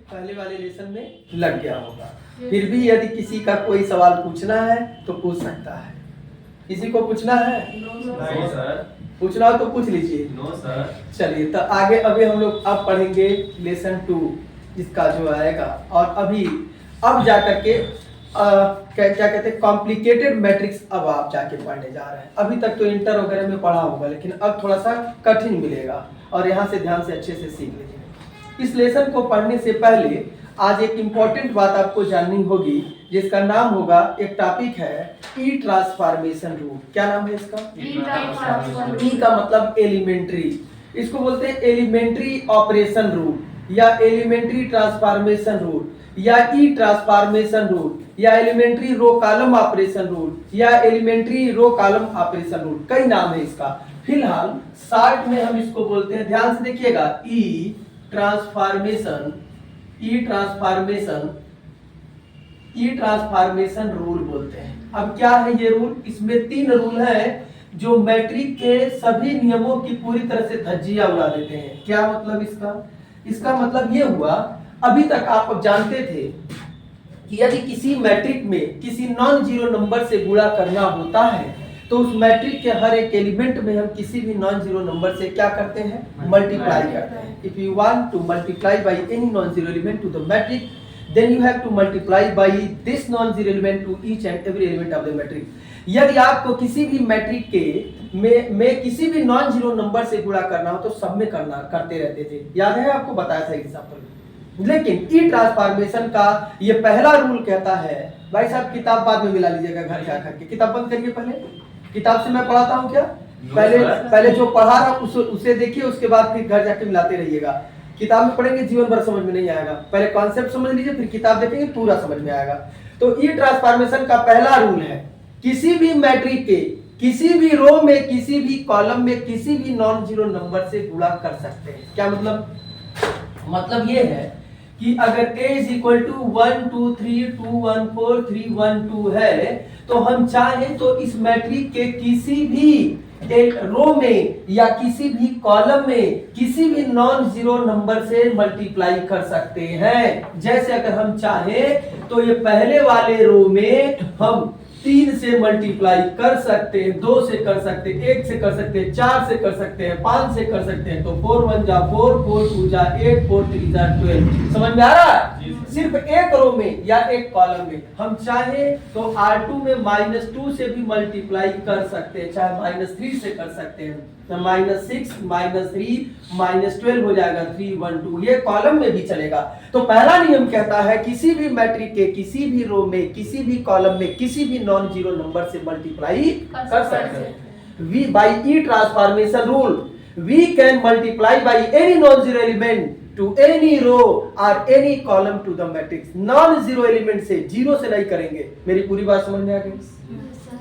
पहले वाले लेसन में लग गया होगा। फिर भी यदि किसी का कोई सवाल पूछना है तो पूछ सकता है। किसी को पूछना है? नहीं सर। पूछना हो तो पूछ लीजिए। No sir. चलिए तो आगे अभी हम लोग अब पढ़ेंगे लेसन 2 इसका जो आएगा। और अब जाकर के क्या कहते हैं कॉम्प्लिकेटेड मैट्रिक्स अब आप जाके पढ़ने जा रहे हैं। अभी तक तो इंटर वगैरह में पढ़ा होगा, लेकिन अब थोड़ा सा कठिन मिलेगा और यहाँ से ध्यान से अच्छे से सीख लीजिए। इस लेसन को पढ़ने से पहले आज एक इम्पोर्टेंट बात आपको जाननी होगी, जिसका नाम होगा, एक टॉपिक है ई ट्रांसफॉर्मेशन रूल। क्या नाम है इसका? ई का मतलब एलिमेंट्री, इसको बोलते हैं एलिमेंट्री ऑपरेशन रूल या एलिमेंट्री ट्रांसफॉर्मेशन रूल या ई ट्रांसफॉर्मेशन रूल या elementary row column operation rule या elementary row column operation rule. कई नाम है इसका। फिलहाल शॉर्ट में हम इसको बोलते हैं, ध्यान से देखिएगा, ई ट्रांसफॉर्मेशन रूल बोलते हैं। अब क्या है ये रूल? इसमें 3 रूल है जो मैट्रिक के सभी नियमों की पूरी तरह से धज्जियां उड़ा देते हैं। क्या मतलब इसका मतलब ये हुआ, अभी तक आप जानते थे कि यदि किसी मैट्रिक में किसी नॉन जीरो नंबर से गुणा करना होता है तो उस मैट्रिक के हर एक एलिमेंट में हम किसी भी नॉन जीरो नंबर से क्या करते हैं? मल्टीप्लाई करते हैं। If you want to multiply by any non zero element to the matrix, then you have to multiply by this non-zero element to each and every element of the matrix. यदि आपको किसी भी matric के में किसी भी non zero number से गुणा करना हो तो सब में करते रहते थे। याद है आपको बताया था एग्जांपल। लेकिन ई ट्रांसफॉर्मेशन का ये पहला रूल कहता है, भाई साहब किताब बाद में मिला लीजिएगा घर जा करके, किताब बंद करिए पहले। किताब से मैं पढ़ाता हूँ क्या? पहले जो पढ़ा रहा उसे देखिए, उसके बाद फिर घर जाके मिलाते रहिएगा। किताब में पढ़ेंगे जीवन भर समझ में नहीं आएगा, पहले कॉन्सेप्ट समझ लीजिए, फिर किताब देखेंगे पूरा समझ में आएगा। तो ई ट्रांसफॉर्मेशन का पहला रूल है, किसी भी मैट्रिक के किसी भी रो में किसी भी कॉलम में किसी भी नॉन जीरो नंबर से गुणा कर सकते हैं। क्या मतलब ये है कि अगर a इज इक्वल टू 1 2 3 2 1 4 3 1 2 है तो हम चाहें तो इस मैट्रिक के किसी भी एक रो में या किसी भी कॉलम में किसी भी नॉन जीरो नंबर से मल्टीप्लाई कर सकते हैं। जैसे अगर हम चाहें तो ये पहले वाले रो में हम 3 से मल्टीप्लाई कर सकते हैं, 2 से कर सकते हैं, 1 से कर सकते हैं, 4 से कर सकते हैं, 5 से कर सकते हैं। तो 4 1 जा 4, 4 2 जा 8, 4 3 जा 12। समझ में आ रहा है? सिर्फ एक रो में या एक कॉलम में हम चाहे तो R2 में -2 से भी मल्टीप्लाई कर सकते हैं, चाहे -3 से कर सकते हैं। तो -6 -3 -12 हो जाएगा 3 1 2, ये कॉलम में भी चलेगा। तो पहला नियम कहता है किसी भी मैट्रिक के किसी भी रो में किसी भी कॉलम में किसी भी नॉन जीरो नंबर से मल्टीप्लाई कर सकते हैं। We by E transformation rule we can multiply by any non zero element to any row और any column to the matrix. Non zero element से, जीरो से नहीं करेंगे। मेरी पूरी बात समझ में आ गई?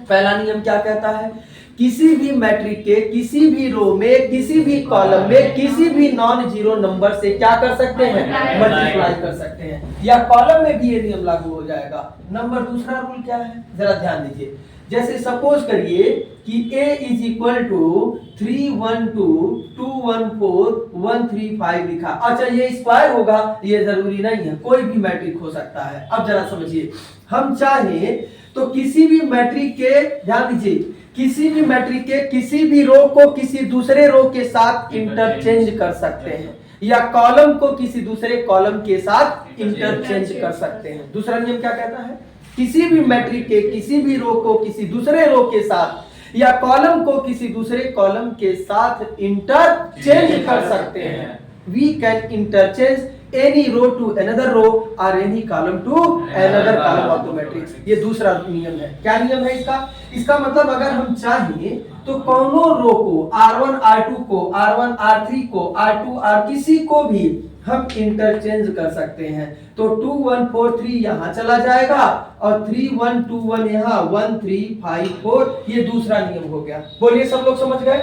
पहला नियम क्या कहता है? किसी भी मैट्रिक के किसी भी रो में किसी भी कॉलम में किसी भी नॉन जीरो नंबर से क्या कर सकते हैं? मल्टीप्लाई कर सकते हैं। या कॉलम में भी ये नियम लागू हो जाएगा। नंबर दूसरा रूल क्या है, जरा ध्यान दीजिए। जैसे सपोज करिए कि a इज इक्वल टू 3 1 2 2 1 4 1 3 5 लिखा। अच्छा ये स्क्वायर होगा, ये जरूरी नहीं है, कोई भी मैट्रिक हो सकता है। अब जरा समझिए, हम चाहे तो किसी भी मैट्रिक के, ध्यान दीजिए, किसी भी मैट्रिक के किसी भी रो को किसी दूसरे रो के साथ इंटरचेंज कर सकते हैं या कॉलम को किसी दूसरे कॉलम के साथ इंटरचेंज कर सकते हैं। दूसरा नियम क्या कहता है? किसी भी मैट्रिक के किसी भी रो को किसी दूसरे रो के साथ या कॉलम को किसी दूसरे कॉलम के साथ इंटरचेंज कर सकते हैं। We can interchange any row to another row or any column to another column of the matrix। ये दूसरा नियम है। क्या नियम है इसका मतलब अगर हम चाहिए तो कोनो रो को R1 R2 को R1 R3 को R2 R किसी को भी हम इंटरचेंज कर सकते हैं। तो 2 1 4 3 यहाँ चला जाएगा और 3 1 2 1 यहाँ 1 3 5 4, ये दूसरा नियम हो गया। बोलिए सब लोग समझ गए?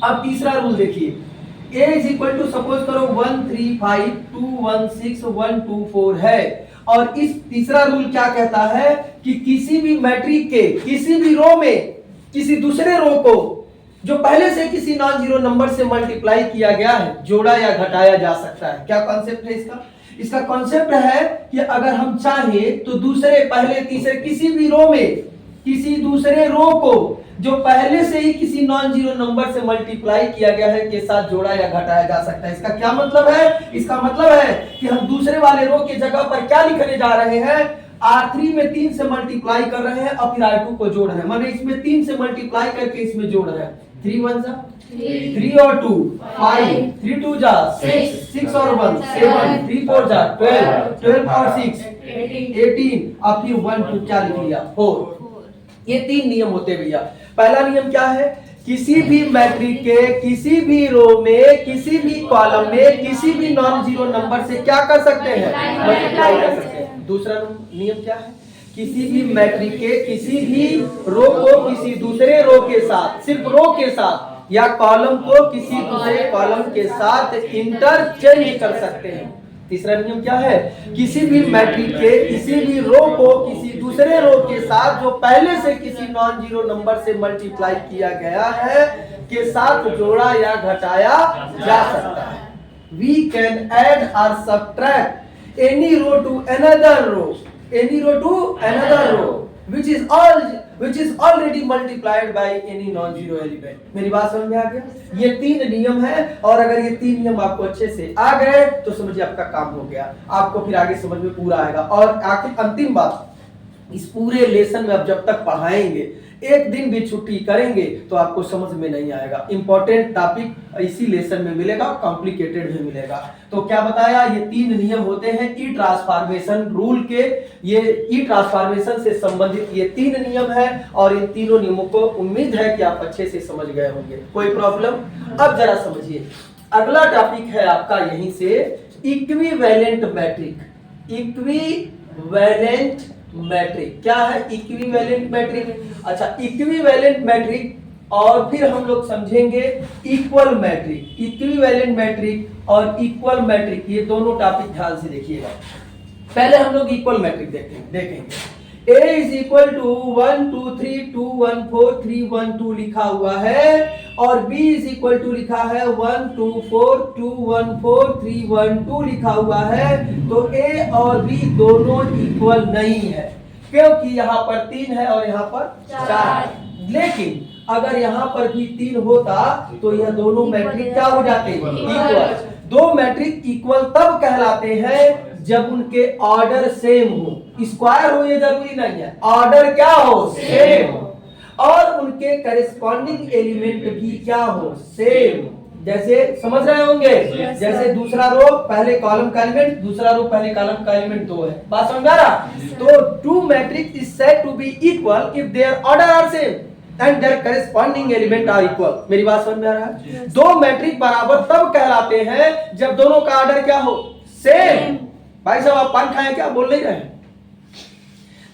अब तीसरा रूल देखिए, a is equal to suppose करो 1 3 5 2 1 6 1 2 4 है। और इस तीसरा रूल क्या कहता है कि किसी भी मैट्रिक के किसी भी रो में किसी दूसरे रो को जो पहले से किसी नॉन जीरो नंबर से मल्टीप्लाई किया गया है जोड़ा या घटाया जा सकता है। क्या कॉन्सेप्ट है इसका? इसका कॉन्सेप्ट है कि अगर हम चाहें तो दूसरे, पहले, तीसरे किसी भी रो में किसी दूसरे रो को जो पहले से ही किसी नॉन जीरो नंबर से मल्टीप्लाई किया गया है के साथ जोड़ा या घटाया जा सकता है। इसका क्या मतलब है? इसका मतलब है कि हम दूसरे वाले रो की जगह पर क्या लिखने जा रहे हैं, R3 में 3 से मल्टीप्लाई कर रहे हैं और फिर R2 को जोड़ रहे हैं, माने इसमें 3 से मल्टीप्लाई करके इसमें जोड़ रहे हैं। 3 1 जा 3 और 2 5, 3 2 जा 6, 6 और 1 7, 3 4 जा 12, 12 और 6 18 और फिर 1 2 क्या लिख लिया 4। ये 3 नियम होते भैया। पहला नियम क्या है? किसी भी मैट्रिक के किसी भी रो में किसी भी कॉलम में किसी भी नॉन जीरो नंबर से क्या कर सकते हैं, मल्टीप्लाई कर सकते हैं। दूसरा नियम क्या है? किसी भी मैट्रिक के किसी भी रो को किसी दूसरे रो के साथ, सिर्फ रो के साथ, या कॉलम को किसी दूसरे कॉलम के साथ इंटरचेंज कर सकते हैं। तीसरा नियम क्या है? किसी भी मैट्रिक के किसी भी रो को किसी दूसरे रो के साथ जो पहले से किसी नॉन जीरो नंबर से मल्टीप्लाई किया गया है के साथ जोड़ा या घटाया जा सकता है। We can add or subtract any row to another row, any row to another row, which is already multiplied by any non-zero element। मेरी बात समझ में आ गया? ये 3 नियम है, और अगर ये 3 नियम आपको अच्छे से आ गए तो समझिए आपका काम हो गया, आपको फिर आगे समझ में पूरा आएगा। और आखिर अंतिम बात, इस पूरे लेसन में अब जब तक पढ़ाएंगे, एक दिन भी छुट्टी करेंगे तो आपको समझ में नहीं आएगा। इंपॉर्टेंट टॉपिक इसी लेसन में मिलेगा, कॉम्प्लिकेटेड भी मिलेगा। तो क्या बताया? ये 3 नियम होते हैं ई ट्रांसफॉर्मेशन रूल के। ये ई ट्रांसफॉर्मेशन से संबंधित ये 3 नियम है, और इन तीनों नियमों को उम्मीद है कि आप अच्छे से समझ गए होंगे। कोई प्रॉब्लम? अब जरा समझिए, अगला टॉपिक है आपका यहीं से इक्विवेलेंट मैट्रिक। इक्विवेलेंट मैट्रिक क्या है? Equivalent matrix. अच्छा, इक्विवेलेंट मैट्रिक, और फिर हम लोग समझेंगे इक्वल मैट्रिक। इक्विवेलेंट मैट्रिक और इक्वल मैट्रिक, ये दोनों टॉपिक ध्यान से देखिएगा। पहले हम लोग इक्वल मैट्रिक देखेंगे। A is equal to 1 2 3 2 1 4 3 1 2 लिखा हुआ है, और B is equal to लिखा है 1 2 4 2 1 4 3 1 2 लिखा हुआ है। तो A और B दोनों इक्वल नहीं है, क्योंकि यहाँ पर 3 है और यहाँ पर 4 है। लेकिन अगर यहाँ पर भी 3 होता तो यह दोनों मैट्रिक क्या हो जाते? इक्वल। दो मैट्रिक इक्वल तब कहलाते हैं जब उनके ऑर्डर सेम हो। स्क्वायर हो ये जरूरी नहीं है, ऑर्डर क्या हो? सेम हो, और उनके करेस्पॉन्डिंग एलिमेंट भी क्या हो? सेम। जैसे समझ रहे होंगे, जैसे दूसरा रो पहले कॉलम का एलिमेंट, दूसरा रो पहले कॉलम का एलिमेंट 2 है। बात समझ आ रहा? तो 2 matrices is said to be equal if their order are same and their corresponding element are equal। मेरी बात समझ में आ रहा है? 2 मैट्रिक बराबर तब कहलाते हैं जब दोनों का ऑर्डर क्या हो? सेम। भाई साहब आप पान खाए क्या? बोल नहीं रहे?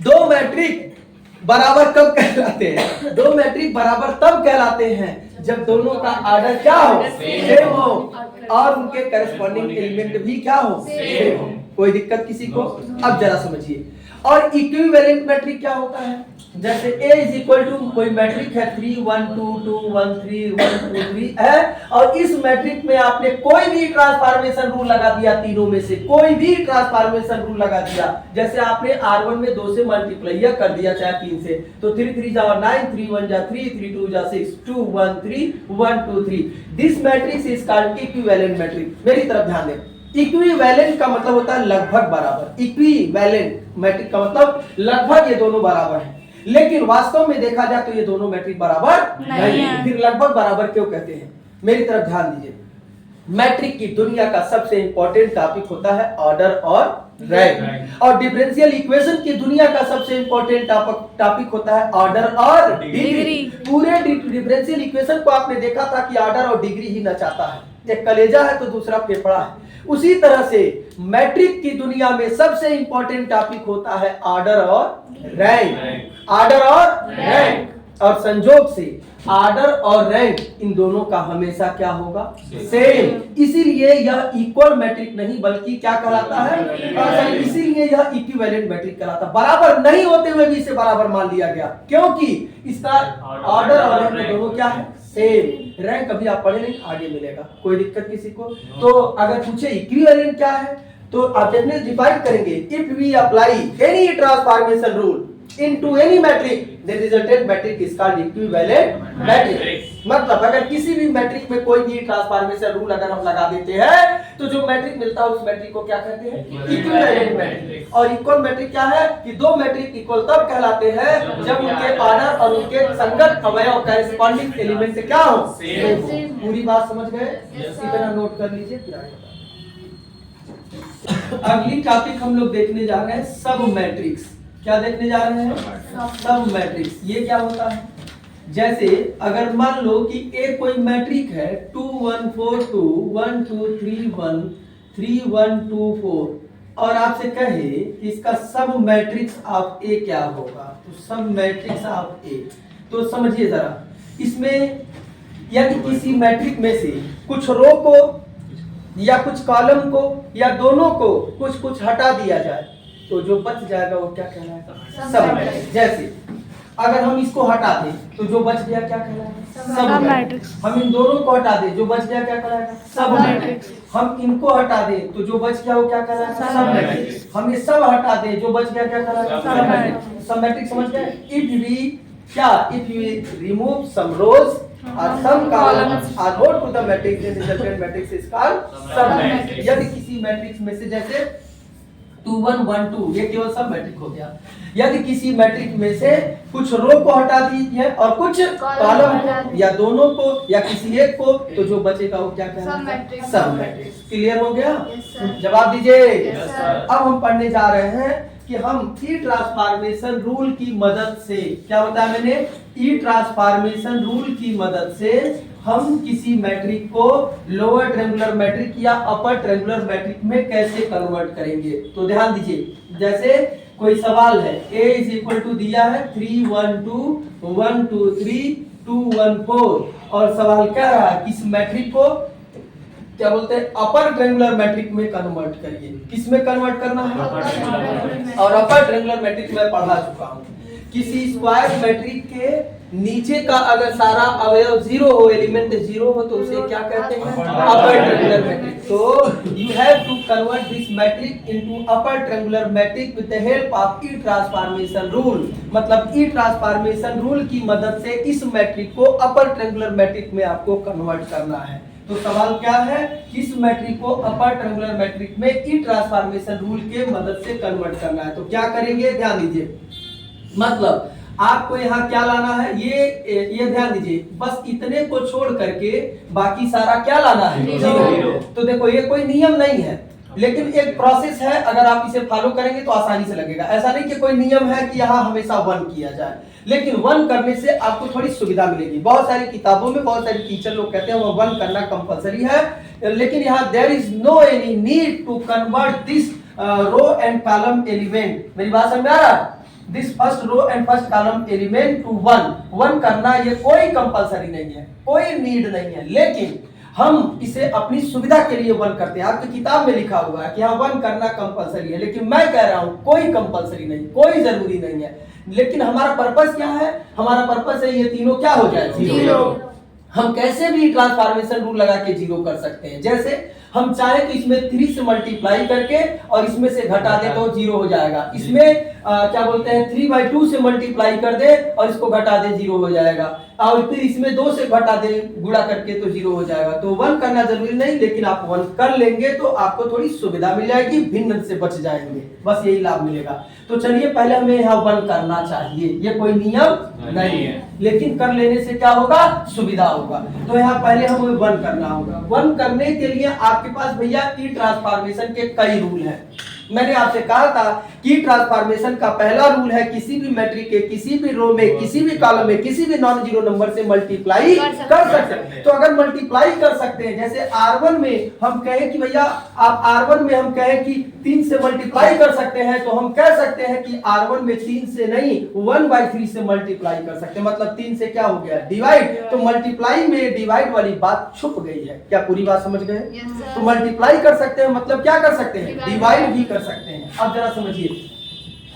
2 मैट्रिक बराबर कब कहलाते हैं? 2 मैट्रिक बराबर तब कहलाते हैं जब दोनों का ऑर्डर क्या हो? सेम हो, और उनके करस्पॉन्डिंग एलिमेंट भी क्या हो? सेम हो। कोई दिक्कत किसी को? अब जरा समझिए। और इक्विवेलेंट मैट्रिक क्या होता है? जैसे A इज इक्वल टू कोई मैट्रिक है 3 1 2 2 1 3 1 2 3 है, और इस मैट्रिक में आपने कोई भी ट्रांसफॉर्मेशन रूल लगा दिया, तीनों में से कोई भी ट्रांसफॉर्मेशन रूल लगा दिया। जैसे आपने R1 में 2 से मल्टीप्लाई कर दिया, चाहे 3 से, तो 3 3 जा 9, 3 1 जा 3, 3 2 जा 6, 2 1 3 1 2 3। This matrix is called equivalent matrix. मेरी तरफ ध्यान दें। इक्विवेलेंट का मतलब होता है लगभग बराबर। इक्विवेलेंट मैट्रिक का मतलब लगभग ये दोनों बराबर हैं, लेकिन वास्तव में देखा जाए तो ये दोनों मैट्रिक बराबर नहीं है। फिर लगभग बराबर क्यों कहते हैं? मेरी तरफ ध्यान दीजिए। मैट्रिक की दुनिया का सबसे इंपॉर्टेंट टॉपिक होता है ऑर्डर और रैंक, और डिफरेंशियल इक्वेशन की दुनिया का सबसे इंपॉर्टेंट टॉपिक होता है ऑर्डर और डिग्री। पूरे डिफरेंशियल इक्वेशन को आपने देखा था कि ऑर्डर और डिग्री ही नचाता है, एक कलेजा है तो दूसरा फेफड़ा है। उसी तरह से मैट्रिक की दुनिया में सबसे इंपॉर्टेंट टॉपिक होता है ऑर्डर और रैंक। ऑर्डर और रैंक, और संजोग से ऑर्डर और रैंक इन दोनों का हमेशा क्या होगा? सेम। इसीलिए यह इक्वल मैट्रिक नहीं बल्कि क्या कहलाता है? इसीलिए यह इक्विवेलेंट मैट्रिक कहलाता है। बराबर नहीं होते हुए भी इसे बराबर मान लिया गया, क्योंकि इसका ऑर्डर और रैंक दोनों क्या है? सेम। रैंक कभी आप पढ़े नहीं, आगे मिलेगा। कोई दिक्कत किसी को? तो अगर पूछे इक्विवेलेंट क्या है, तो आप डेफिनेटली डिफाइन करेंगे if we apply any transformation rule into any metric the resultant metric is called equivalent metric। मतलब अगर किसी भी मैट्रिक में कोई भी ट्रांसफॉर्मेशन रूल अगर हम लगा देते हैं तो जो मैट्रिक मिलता है उस मैट्रिक को क्या कहते हैं, इक्विवेलेंट मैट्रिक। और इक्वल मैट्रिक क्या है कि दो मैट्रिक इक्वल तब कहलाते हैं जब उनके ऑर्डर और उनके संगत अवयव कॉरेस्पॉन्डिंग एलिमेंट से क्या हो, पूरी बात समझ गए? इतना नोट कर लीजिए फिर आगे। अगली टॉपिक हम लोग देखने जा रहे हैं सब मैट्रिक्स। क्या देखने जा रहे हैं? सब मैट्रिक्स। ये क्या होता है? जैसे अगर मान लो कि एक कोई मैट्रिक है 2 1 4 2 1 2 3 1 3 1 2 4 और आपसे कहे इसका सब मैट्रिक्स ऑफ ए क्या होगा, तो सब मैट्रिक्स ऑफ ए, तो समझिए जरा, इसमें यदि किसी मैट्रिक में से कुछ रो को या कुछ कॉलम को या दोनों को कुछ कुछ हटा दिया जाए तो जो बच जाएगा वो क्या कहलाएगा, सब मैट्रिक्स। जैसे अगर हम इसको हटा दें तो जो बच गया क्या कहलाएगा, सब मैट्रिक्स। हम इन दोनों को हटा दें जो बच गया क्या कहलाएगा, सब मैट्रिक्स। हम इनको हटा दें तो जो बच गया वो क्या कहलाएगा, सब मैट्रिक्स। हम ये सब हटा दें जो बच गया क्या कहलाएगा, सब मैट्रिक्स। सब मैट्रिक्स समझ गए? If we remove some rows or some columns are brought to the matrix, then the resultant matrix is called sub matrix। यदि किसी मैट्रिक्स में से जैसे 2 1 1 2 ये केवल सब मैट्रिक हो गया, यदि किसी मैट्रिक में से कुछ रो को हटा दीजिए और कुछ कॉलम या दोनों को या किसी एक को, तो जो बचेगा वो क्या कहलाएगा, सब मैट्रिक्स। क्लियर हो गया? जवाब दीजिए। अब हम पढ़ने जा रहे हैं कि हम ई ट्रांसफॉर्मेशन रूल की मदद से, क्या बताया मैंने, ई ट्रांसफॉर्मेशन रूल की मदद से हम किसी मैट्रिक को लोअर ट्रायंगुलर मैट्रिक या अपर ट्रायंगुलर मैट्रिक में कैसे कन्वर्ट करेंगे। तो ध्यान दीजिए, जैसे कोई सवाल है a इज इक्वल टू दिया है 3 1 2 1 2 3 2 1 4 और सवाल कह रहा है कि इस मैट्रिक को क्या बोलते हैं, अपर ट्रायंगुलर मैट्रिक में कन्वर्ट करिए। किस में कन्वर्ट करना है, और अपर ट्रायंगुलर मैट्रिक में पढ़ा चुका हूँ। किसी स्क्वायर मैट्रिक के नीचे का अगर सारा अवयव जीरो हो, एलिमेंट जीरो हो, तो उसे क्या कहते हैं, अपर ट्रायंगुलर मैट्रिक। तो you have to convert this matrix into upper triangular matrix with the help of E transformation rule. मतलब ई ट्रांसफॉर्मेशन रूल की मदद से इस मैट्रिक को अपर ट्रायंगुलर मैट्रिक में आपको कन्वर्ट करना है। तो सवाल क्या है, किस मैट्रिक को अपर ट्रायंगुलर मैट्रिक में ई ट्रांसफॉर्मेशन रूल के मदद से कन्वर्ट करना है। तो क्या करेंगे, ध्यान दीजिए, मतलब आपको यहाँ क्या लाना है, ये ध्यान दीजिए, बस इतने को छोड़ करके बाकी सारा क्या लाना है, जीरो। तो देखो ये कोई नियम नहीं है, लेकिन एक प्रोसेस है, अगर आप इसे फॉलो करेंगे तो आसानी से लगेगा। ऐसा नहीं कि कोई नियम है कि यहाँ हमेशा 1 किया जाए, लेकिन 1 करने से आपको थोड़ी सुविधा मिलेगी। बहुत सारी किताबों में बहुत सारे टीचर लोग कहते हैं वो 1 करना कंपलसरी है, लेकिन यहाँ there is no any need to convert this row and column element. मेरी बात समझ में आ रहा है? This first row and first column element to 1 करना ये कोई कंपलसरी नहीं है, कोई नीड नहीं है, लेकिन हम इसे अपनी सुविधा के लिए 1 करते हैं। आपकी किताब में लिखा हुआ है कि हाँ 1 करना कंपलसरी है, लेकिन मैं कह रहा हूं कोई कंपलसरी नहीं, कोई जरूरी नहीं है। लेकिन हमारा पर्पस क्या है, हमारा पर्पस है ये तीनों क्या हो जाए, जीरो। हम कैसे भी ट्रांसफॉर्मेशन रूल लगा के जीरो कर सकते हैं। जैसे हम चाहे तो इसमें 3 से मल्टीप्लाई करके और इसमें से घटा दे तो जीरो हो जाएगा। इसमें क्या बोलते हैं 3/2 से मल्टीप्लाई कर दे और इसको घटा दे, जीरो हो जाएगा। और फिर इसमें 2 से घटा दे, गुणा करके तो जीरो हो जाएगा। तो 1 करना जरूरी नहीं, लेकिन आप 1 कर लेंगे तो आपको थोड़ी सुविधा मिल जाएगी, भिन्न से बच जाएंगे, बस यही लाभ मिलेगा। तो चलिए पहले हमें यहाँ 1 करना चाहिए, ये कोई नियम नहीं है, लेकिन कर लेने से क्या होगा, सुविधा होगा। तो यहाँ पहले हमें 1 करना होगा। 1 करने के लिए आपके पास भैया ई ट्रांसफॉर्मेशन के कई रूल हैं। मैंने आपसे कहा था कि ट्रांसफॉर्मेशन का पहला रूल है किसी भी मैट्रिक के किसी भी रो में, किसी भी कॉलम में, किसी भी नॉन जीरो नंबर से मल्टीप्लाई कर सकते हैं। तो अगर मल्टीप्लाई कर सकते हैं, जैसे R1 में हम कहें कि भैया आप R1 में हम कहें कि 3 से मल्टीप्लाई कर सकते हैं, तो हम कह सकते हैं कि R1 में 3 से नहीं 1/3 से मल्टीप्लाई कर सकते हैं। मतलब 3 से क्या हो गया, डिवाइड। तो मल्टीप्लाई में डिवाइड वाली बात छुप गई है। क्या पूरी बात समझ गए? तो मल्टीप्लाई कर सकते हैं मतलब क्या कर सकते हैं, डिवाइड भी कर सकते हैं। अब जरा समझिए,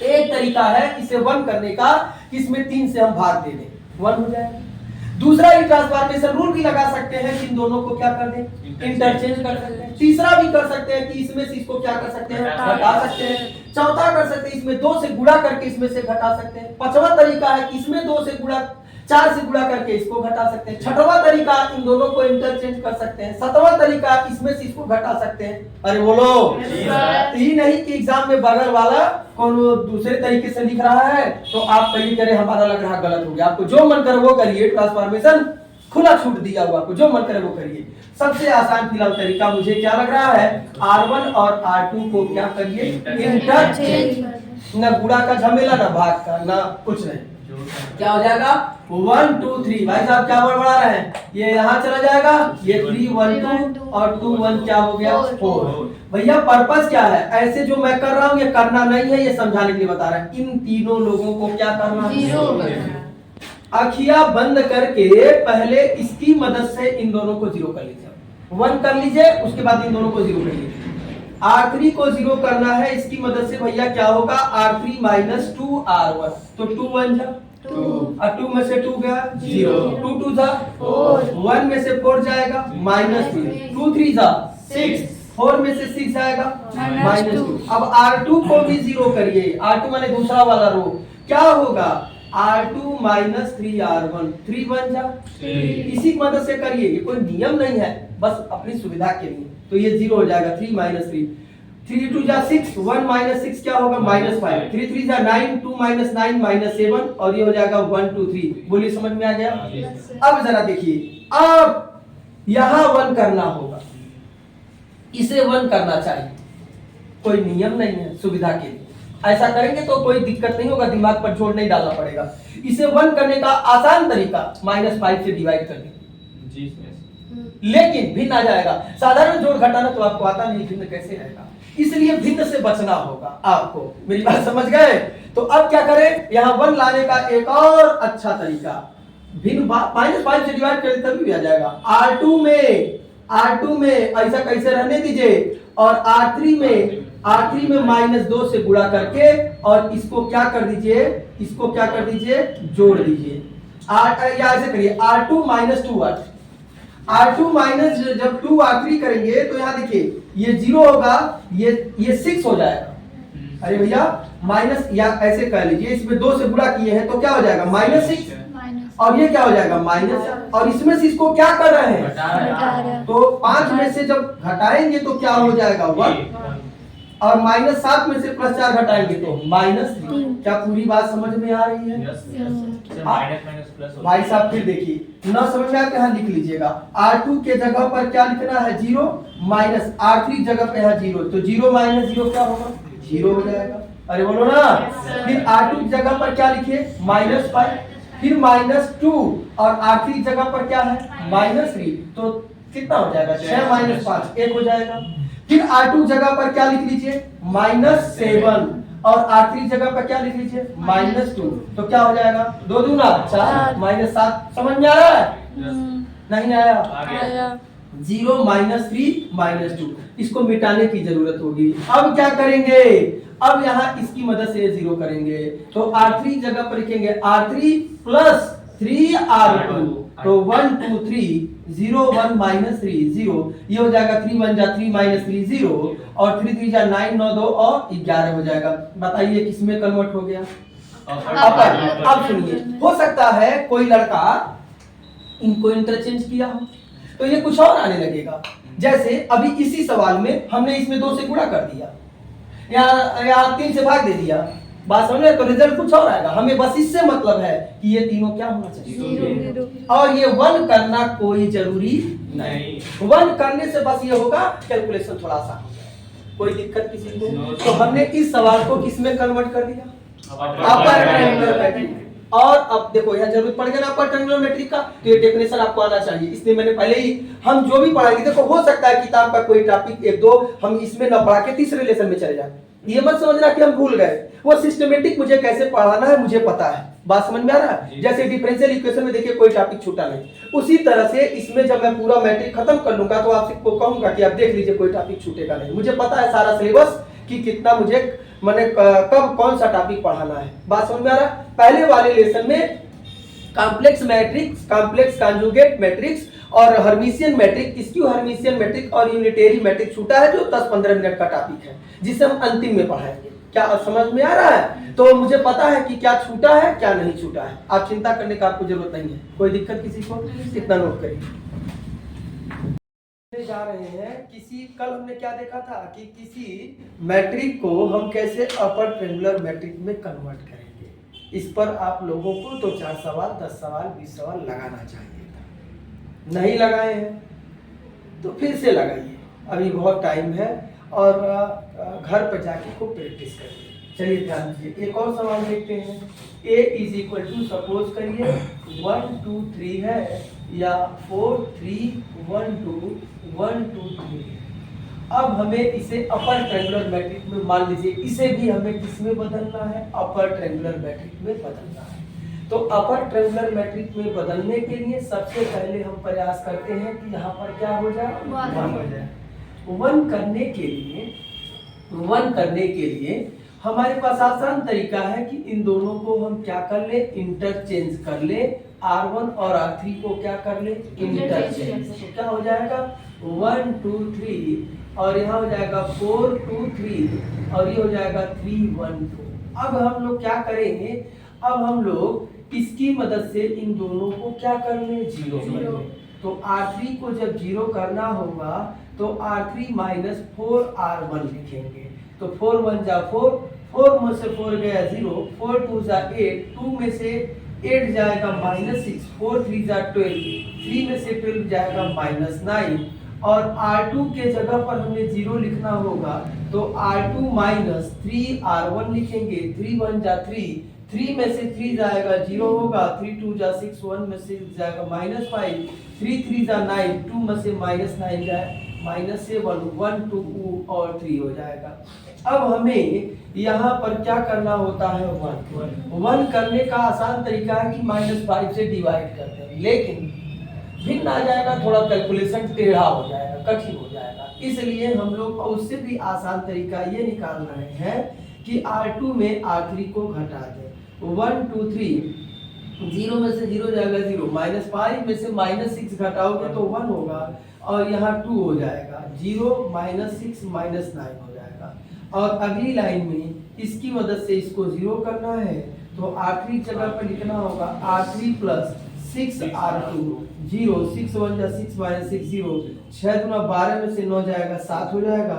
एक तरीका है इसे 1 करने का कि इसमें 3 से हम भाग दे दें, 1 हो जाएगा। दूसरा ही ट्रांसफॉर्मेशन रूल भी लगा सकते हैं कि इन दोनों को क्या कर दें, इंटरचेंज कर सकते हैं। तीसरा भी कर सकते हैं कि इसमें से इसको क्या कर सकते हैं, घटा सकते हैं। चौथा कर सकते हैं इसमें 2 से गुणा करके इसमें से घटा सकते हैं। पांचवा तरीका है कि इसमें 2 से गुणा 4 से गुणा करके इसको घटा सकते हैं। छठवां तरीका इन दोनों को इंटरचेंज कर सकते हैं। सातवां तरीका इसमें से इसको घटा सकते हैं। अरे बोलो, ये नहीं कि एग्जाम में बगल वाला कौन दूसरे तरीके से लिख रहा है तो आप कहिए करे हमारा लग रहा गलत हो गया। आपको जो मन करे वो करिए, ट्रांसफॉर्मेशन खुला छूट दिया हुआ, आपको जो मन करे वो करिए। सबसे आसान फिलहाल तरीका मुझे क्या लग रहा है, R1 और R2 को क्या करिए, इंटरचेंज। ना गुणा का झमेला, ना भाग का, ना कुछ नहीं। क्या हो जाएगा 1 2 3। भाई साहब क्या बड़ा रहे हैं, ये यहाँ चला जाएगा, ये 3 1 2 और 2 1 क्या हो गया 4। भैया पर्पस क्या है, ऐसे जो मैं कर रहा हूँ ये करना नहीं है, ये समझाने के लिए बता रहा है। इन तीनों लोगों को क्या करना है, आखियां बंद करके पहले इसकी मदद से इन दोनों को 0 कर लीजिए। 1 कर लीजिए, उसके बाद इन दोनों को 0 कर लीजिए। R3 को 0 करना है, इसकी मदद से भैया क्या होगा, R3 माइनस 2R1, तो 2 1 जा 2 और 2 में से 2 गया 0, 2 2 जा 4, 1 में से 4 जाएगा -3, 2 3 जा 6, 4 में से 6 जाएगा -2। अब R2 को भी 0 करिए, R2 माने दूसरा वाला रो, क्या होगा R2 माइनस 3R1, 3 1 जा 3। इसी की मदद से करिए, ये कोई नियम नहीं है, बस अपनी सुविधा के लिए। तो ये 0 हो जाएगा, 3 माइनस 3, 3 2 जा 6, 1 माइनस 6 क्या होगा -5, 3 3 जा 9, 2 माइनस 9 -7 और ये हो जाएगा 1 2 3। बोलिए समझ में आ गया। अब जरा देखिए, अब यहाँ 1 करना होगा, इसे 1 करना चाहिए, कोई नियम नहीं है, सुविधा के लिए ऐसा करेंगे तो कोई दिक्कत नहीं होगा, दिमाग पर जोर नहीं डालना पड़ेगा। इसे 1 करने का आसान तरीका -5 से डिवाइड कर देंगे, लेकिन भिन्न आ जाएगा। साधारण जोड़ घटाना तो आपको आता नहीं, भिन्न कैसे आएगा, इसलिए भिन्न से बचना होगा आपको। मेरी बात समझ गए। तो अब क्या करें, यहाँ 1 लाने का एक और अच्छा तरीका, भिन्न -5 से डिवाइड करें तभी भी आ जाएगा। R2 में ऐसा कैसे रहने दीजिए, और R3 में -2 से गुणा करके और इसको क्या कर दीजिए, इसको क्या कर दीजिए, जोड़ दीजिए। या ऐसे करिए R2 minus 2R, R2 minus जब 2R3 करेंगे तो यहाँ देखिए ये 0 होगा, ये 6 हो जाएगा। अरे भैया माइनस, या ऐसे कह लीजिए, इसमें 2 से गुणा किए हैं तो क्या हो जाएगा -6, और ये क्या हो जाएगा माइनस, और इसमें से इसको क्या कर रहे हैं, तो 5 में से जब घटाएंगे तो क्या हो जाएगा 1, और -7 में से +4 घटाएंगे तो -3। क्या पूरी बात समझ में आ रही है? भाई साहब फिर देखिए, ना समझ में आते यहाँ लिख लीजिएगा, R2 के जगह पर क्या लिखना है 0, माइनस R3 जगह पे है 0, तो 0 माइनस 0 क्या होगा 0 हो जाएगा। अरे बोलो ना। फिर R2 की जगह पर क्या लिखिए -5, फिर -2, और R3 जगह पर क्या है -3, तो कितना हो जाएगा 6 - 5 1 हो जाएगा। फिर R2 जगह पर क्या लिख लीजिए -7, और R3 जगह पर क्या लिख लीजिए -2, तो क्या हो जाएगा 2 दूना 4 -7। समझ में आ रहा है? नहीं आया? 0 -3 -2, इसको मिटाने की जरूरत होगी। अब क्या करेंगे, अब यहाँ इसकी मदद से 0 करेंगे, तो R3 जगह पर लिखेंगे R3 + 3R2, तो 1 2 3 0 1 -3 0, ये हो जाएगा 3 1 जा 3 -3 0, और 3 3 जा 9 9 2 और 11 हो जाएगा। बताइए किसमें कन्वर्ट हो गया, अपर। अब सुनिए, हो सकता है कोई लड़का इनको इंटरचेंज किया हो तो ये कुछ और आने लगेगा। जैसे अभी इसी सवाल में हमने इसमें 2 से गुणा कर दिया, यहाँ 3 से भाग दे दिया, बात समझ में, तो रिजल्ट कुछ और आएगा। हमें बस इससे मतलब है कि ये तीनों क्या होना चाहिए, और ये 1 करना कोई जरूरी नहीं। 1 करने से बस ये होगा कैलकुलेशन थोड़ा सा, कोई दिक्कत किसी को। तो हमने इस सवाल को किसमें कन्वर्ट कर दिया, अपर ट्रायंगुलर। और अब देखो यहाँ जरूरत पड़ गया ना अपर ट्रायंगुलर का, तो ये डेफिनेशन आपको आना चाहिए। इसलिए मैंने पहले ही, हम जो भी पढ़ाएंगे, देखो हो सकता है किताब का कोई टॉपिक 1 2 हम इसमें न पढ़ा के तीसरे लेसन में चले जाए, ये मत समझना कि हम भूल गए। वो सिस्टमेटिक मुझे कैसे पढ़ाना है मुझे पता है, बात समझ में आ रहा है। जैसे डिफरेंशियल इक्वेशन में देखिए कोई टॉपिक छूटा नहीं, उसी तरह से इसमें जब मैं पूरा मैट्रिक खत्म कर लूंगा तो आपसे को कहूंगा कि आप देख लीजिए कोई टॉपिक छूटेगा नहीं। मुझे पता है सारा सिलेबस कि कितना मुझे मैंने कब कौन सा टॉपिक पढ़ाना है, बात समझ में आ रहा है। पहले वाले लेसन में complex matrix, complex conjugate matrix और Hermitian matrix, skew Hermitian matrix और यूनिटरी मैट्रिक्स छूटा है, जो 10-15 मिनट का टॉपिक है, जिसे हम अंतिम में पढ़ाएंगे। क्या समझ में आ रहा है? तो मुझे पता है कि क्या छूटा है क्या नहीं छूटा है, आप चिंता करने का आपको जरूरत नहीं है। कोई दिक्कत किसी को? इतना नोट करिए। जा रहे हैं कल हमने क्या देखा था कि किसी मैट्रिक को हम कैसे अपर ट्रायंगुलर मैट्रिक में कन्वर्ट करेंगे। इस पर आप लोगों को तो 4 सवाल, 10 सवाल, 20 सवाल लगाना चाहिए था, नहीं लगाए हैं तो फिर से लगाइए, अभी बहुत टाइम है और घर पर जाके खूब प्रैक्टिस करिए। चलिए ध्यान दीजिए, एक और सवाल देखते हैं। a is equal to, suppose करिए 1 2 3 है या 4 3 1 2 1 2 3। अब हमें इसे अपर ट्रायंगुलर मैट्रिक में, मान लीजिए इसे भी हमें किस में बदलना है? अपर ट्रायंगुलर मैट्रिक में बदलना है। तो अपर ट्रायंगुलर मैट्रिक में बदलने के लिए सबसे पहले हम प्रयास करते हैं कि यहाँ पर क्या हो जाए? 1 हो जाए। 1 करने के लिए हमारे पास आसान तरीका है कि इन दोनों को हम क्या कर ले? इंटरचेंज कर ले। R1 और R3 को क्या कर ले? इंटरचेंज। तो क्या हो जाएगा? 1 2 3 और यहाँ हो जाएगा 4 2 3 और ये हो जाएगा 3 1 2। अब हम लोग क्या करेंगे? अब हम लोग इसकी मदद से इन दोनों को क्या कर ले? 0 कर ले। तो R3 को जब 0 करना होगा तो R3 माइनस 4R1 लिखेंगे। तो 4 1 जा 4, 4 में से 4 गया 0, 4 2 जा 8, 2 में से 8 जाएगा -6, 4 3 जा 12, 3 में से 12 जाएगा -9 और R2 के जगह पर हमें 0 लिखना होगा तो R2 माइनस 3R1 लिखेंगे। 3 1 जा 3, 3 में से 3 जाएगा 0 होगा, 3 2 जा 6, 1 में से जाएगा -5, 3 3 जा 9, 2 में से -9 जाए -7, 1 2 और 3 हो जाएगा। अब हमें यहाँ पर क्या करना होता है? 1 करने का आसान तरीका है कि -5 से डिवाइड करते हैं, लेकिन भिन्न आ जाएगा, थोड़ा कैलकुलेशन टेढ़ा हो जाएगा, कठिन हो जाएगा। इसलिए हम लोग उससे भी आसान तरीका ये निकाल रहे हैं कि R2 में R3 को घटा दें। 1 2 3, 0 में से 0 जाएगा 0, -5 में से -6 घटाओगे तो 1 होगा और यहाँ 2 हो जाएगा, 0 -6 -9 हो जाएगा। और अगली लाइन में इसकी मदद से इसको 0 करना है तो R3 जगह पर लिखना होगा R3 प्लस 6R2, 0, 6 1 जा 6 -6 0, 6 दूना 12 में से 9 जाएगा 7 हो जाएगा,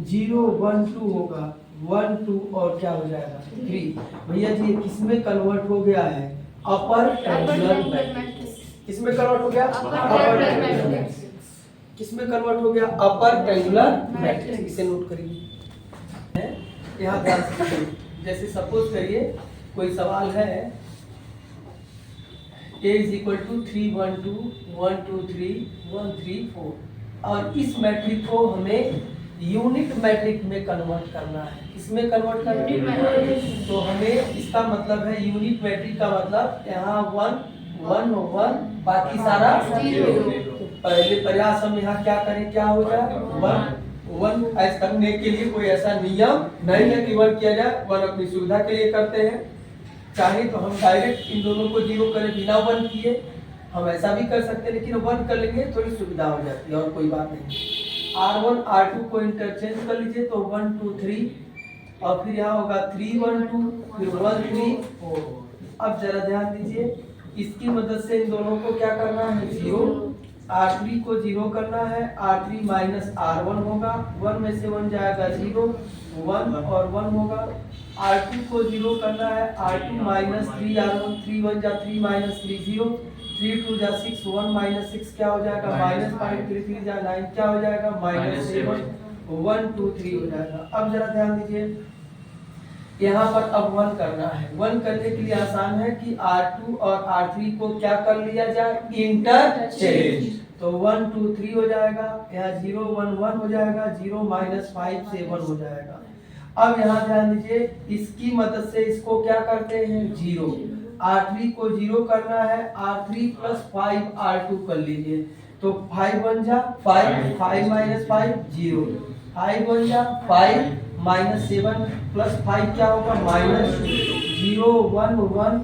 0 1 2 होगा, 1 2 और क्या हो जाएगा? 3। भैया जी किस में कन्वर्ट हो गया है? Upper triangular matrix. किस में कन्वर्ट हो गया? Upper triangular matrix. किस में कन्वर्ट हो गया? Upper triangular matrix. इसे नोट करिए, यहाँ ध्यान से सुनिए। जैसे सपोज करिए कोई सवाल है a इज इक्वल टू 3 1 2 1 2 3 1 3 4 और इस मैट्रिक को हमें यूनिट मैट्रिक में कन्वर्ट करना है। इसमें कन्वर्ट करना है तो हमें इसका मतलब है यूनिट मैट्रिक का मतलब यहाँ 1 1 1 बाकी सारा 0। तो पहले प्रयास हम यहाँ क्या करें? क्या हो जाए? 1 ऐसा करने के लिए कोई ऐसा नियम नहीं है कि 1 किया जाए, 1 अपनी सुविधा के लिए करते हैं। चाहे तो हम डायरेक्ट इन दोनों को 0 करें बिना 1 किए, हम ऐसा भी कर सकते हैं, लेकिन 1 कर लेंगे थोड़ी सुविधा हो जाती है और कोई बात नहीं। R1 R2 को इंटरचेंज कर लीजिए तो 1 2 3 और फिर यहाँ होगा 3 1 2 फिर 1 3 4। अब जरा ध्यान दीजिए, इसकी मदद से इन दोनों को क्या करना है? 0। R3 को 0 करना है, R3 माइनस R1 होगा, 1 में से 1 जाएगा 0, 1 और 1 होगा। R2 को 0 करना है, R2 माइनस 3R1, 3 1 जा 3 माइनस 3 0, 3 2 जा 6, 1 माइनस 6 क्या हो जाएगा? -5, 3 3 जा 9 क्या हो जाएगा? -7, 1 2 3 हो जाएगा। अब जरा ध्यान दीजिए, यहाँ पर अब 1 करना है। 1 करने के लिए आसान है कि R2 और R3 को क्या कर लिया जाए? इंटरचेंज। तो 1 2 3 हो जाएगा, यहाँ 0 1 1 हो जाएगा, 0 -5 से 1 हो जाएगा। अब यहाँ ध्यान दीजिए, इसकी मदद से इसको क्या करते हैं? 0। R3 को 0 करना है, R3 प्लस 5 R2 कर लीजिए तो 5 1 जा 5, 5 माइनस 5 0, 5 1 जा 5 -7 प्लस 5 क्या होगा? -0 1 1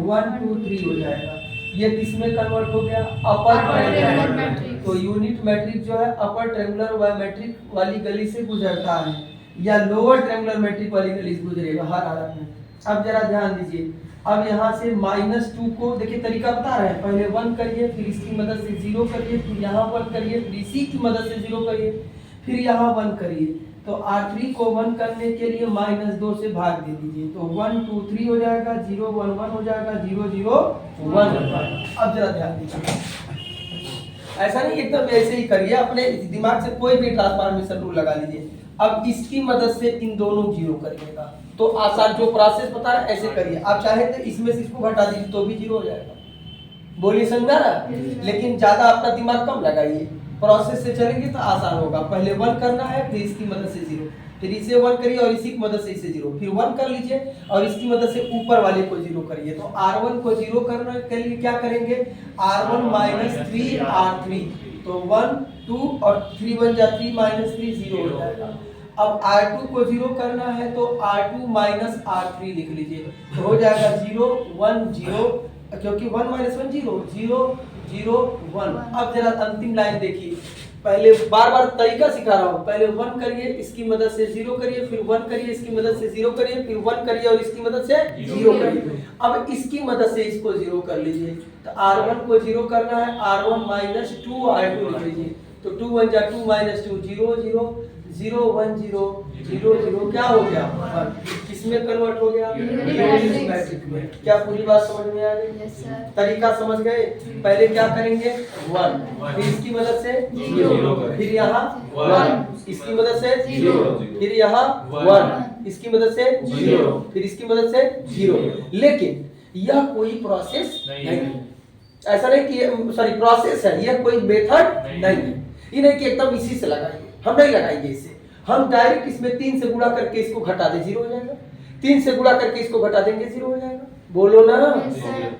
1 2 3 हो जाएगा। ये किसमें कन्वर्ट हो गया? Upper triangular matrix. तो यूनिट मैट्रिक्स जो है अपर ट्रायंगुलर वाई मैट्रिक वाली गली से गुजरता है या लोअर ट्रायंगुलर मैट्रिक वाली गली से गुजरेगा हर हालत में। अब जरा ध्यान दीजिए, अब यहाँ से -2 को देखिए तरीका बता रहे हैं, पहले 1 करिए, फिर इसकी मदद से 0 करिए, फिर यहाँ 1 करिए, फिर इसी की मदद से 0 करिए, फिर यहाँ 1 करिए। तो R3 को 1 करने के लिए -2 से भाग दे दीजिए, तो 1 2 3 हो जाएगा, 0 1 1 हो जाएगा, 0 0 1 हो जाएगा। अब जरा ध्यान दीजिए, ऐसा नहीं एकदम ऐसे ही करिए, अपने दिमाग से कोई भी ट्रांसफॉर्मेशन रूल लगा लीजिए। अब इसकी मदद से इन दोनों 0 करिएगा, तो आसान जो प्रोसेस बता रहा है ऐसे करिए। आप चाहे तो इसमें से इसको घटा दीजिए तो भी 0 हो जाएगा। बोलिए समझा ना? लेकिन ज्यादा अपना दिमाग कम लगाइए, प्रोसेस से चलेंगे तो आसान होगा। पहले 1 करना है, फिर इसकी मदद से 0, फिर इसे 1 करिए और इसी की मदद से इसे 0, फिर 1 कर लीजिए और इसकी मदद से ऊपर वाले को 0 करिए। तो R1 को 0 करने के लिए क्या करेंगे? R1 - 3 R3, तो 1 2 और 3 1 जा 3 -3 0 हो जाएगा। अब R2 को 0 करना है तो R2 - R3 लिख लीजिए, तो हो जाएगा 0 1 0, क्योंकि 1 - 1 0 0 0 1। अब जरा अंतिम लाइन देखिए, पहले बार बार तरीका सिखा रहा हूँ, पहले 1 करिए, इसकी मदद से 0 करिए, फिर 1 करिए, इसकी मदद से 0 करिए, फिर 1 करिए और इसकी मदद से 0 करिए। अब इसकी मदद से इसको 0 कर लीजिए, तो R1 को 0 करना है, R1 - 2 R2 लिख लीजिए, तो 2 1 जा 2 -2 0 0 0 1 0 0 0 क्या हो गया? 1। किसमें कन्वर्ट हो गया? यूनिट मैट्रिक्स में। क्या पूरी बात समझ में आ गई? Yes sir. तरीका समझ गए? पहले क्या करेंगे? 1, फिर इसकी मदद से 0, फिर यहाँ 1, इसकी मदद से 0, फिर यहाँ 1, इसकी मदद से 0, फिर इसकी मदद से 0। लेकिन यह कोई प्रोसेस नहीं है, ऐसा नहीं कि सॉरी प्रोसेस है, यह कोई मेथड नहीं है। ये नहीं कि एकदम इसी से लगाएंगे, हम नहीं लगाएंगे इसे, हम डायरेक्ट इसमें 3 से गुणा करके इसको घटा दे 0 हो जाएगा, 3 से गुणा करके इसको घटा देंगे 0 हो जाएगा। बोलो ना?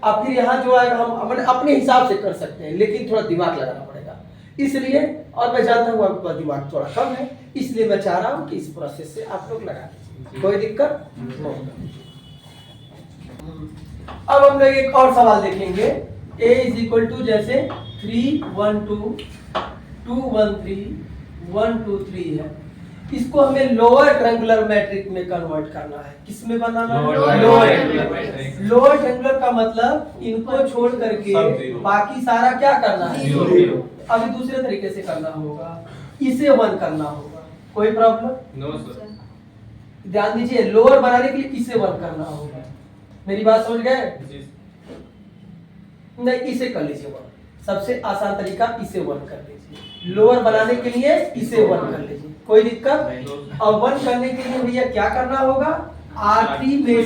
अब फिर यहाँ जो आएगा हम अपने हिसाब से कर सकते हैं, लेकिन थोड़ा दिमाग लगाना पड़ेगा। इसलिए, और मैं जानता हूँ आपका दिमाग थोड़ा कम है, इसलिए मैं चाह रहा हूँ कि इस प्रोसेस से आप लोग लगा दीजिए, कोई दिक्कत नहीं। अब हम लोग एक और सवाल देखेंगे, a = जैसे 3 1 2 2 1 3 1 2 3 है, इसको हमें लोअर ट्रायंगुलर मैट्रिक में कन्वर्ट करना है। किस में बनाना है? लोअर ट्रायंगुलर का मतलब इनको छोड़ करके बाकी सारा क्या करना है? 0। अभी दूसरे तरीके से करना होगा, इसे 1 करना होगा। कोई प्रॉब्लम? No sir. ध्यान दीजिए, लोअर बनाने के लिए इसे 1 करना होगा। मेरी बात समझ गए? नहीं, इसे कर लीजिए 1, सबसे आसान तरीका इसे 1 कर लीजिए। लोअर बनाने के लिए इसे 1 कर लीजिए, कोई दिक्कत? और 1 करने के लिए भैया क्या करना होगा? R3 में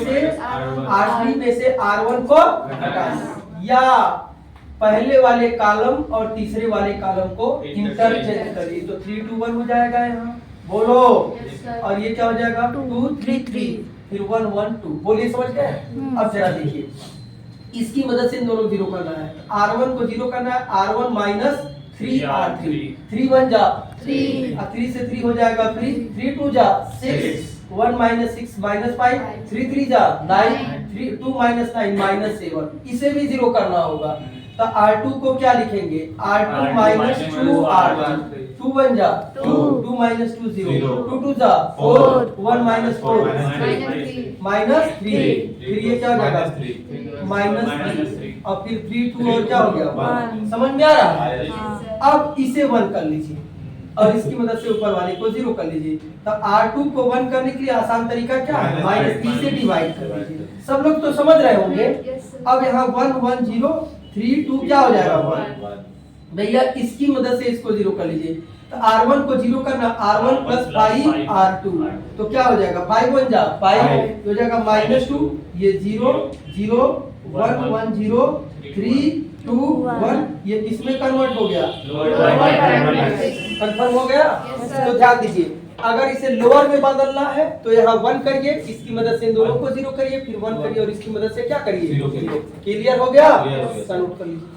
से R1 को हटाना, या पहले वाले कॉलम और तीसरे वाले कॉलम को इंटरचेंज करिए, तो 3 2 1 हो जाएगा यहाँ। बोलो। और ये क्या हो जाएगा? 2 3 3, फिर 1 1 2। बोलिए, समझ गए? अब जरा देखिए, इसकी मदद से इन दोनों 0 करना है। R1 को 0 करना है, R1 - 3 R3, 3 1 जा 3, 3 से 3 हो जाएगा, 3 2 जा 6, 1 - 6 -5, 3 3 जा 9, 2 - 9 -7। इसे भी 0 करना होगा, तो R2 को क्या लिखेंगे? R2 - 2 R1, 2 1 जा 2, 2 - 2 0, 2 2 जा 4, 1 - 4 -3, फिर ये क्या हो जाएगा? -3, और फिर 3 2 और क्या हो गया? 1। समझ में आ रहा है? अब इसे 1 कर लीजिए और इसकी मदद से ऊपर वाले को 0 कर लीजिए। तो R2 को 1 करने के लिए आसान तरीका क्या है? -3 से डिवाइड कर लीजिए। सब लोग तो समझ रहे होंगे। अब यहाँ 1 1 0 3 2 क्या हो जाएगा? 1। भैया इसकी मदद से इसको 0 कर लीजिए, तो R1 को 0 करना, R1 + 5 R2, तो क्या हो जाएगा? 5 1 जा 5 हो जाएगा, -2, ये 0 0 1 1 0 3 2 1, ये किसमें कन्वर्ट हो गया? कंफर्म हो गया? तो ध्यान दीजिए, अगर इसे लोअर में बदलना है तो यहाँ 1 करिए, इसकी मदद से इन दोनों को 0 करिए, फिर 1 करिए और इसकी मदद से क्या करिए? 0। क्लियर हो गया? नोट कर लीजिए।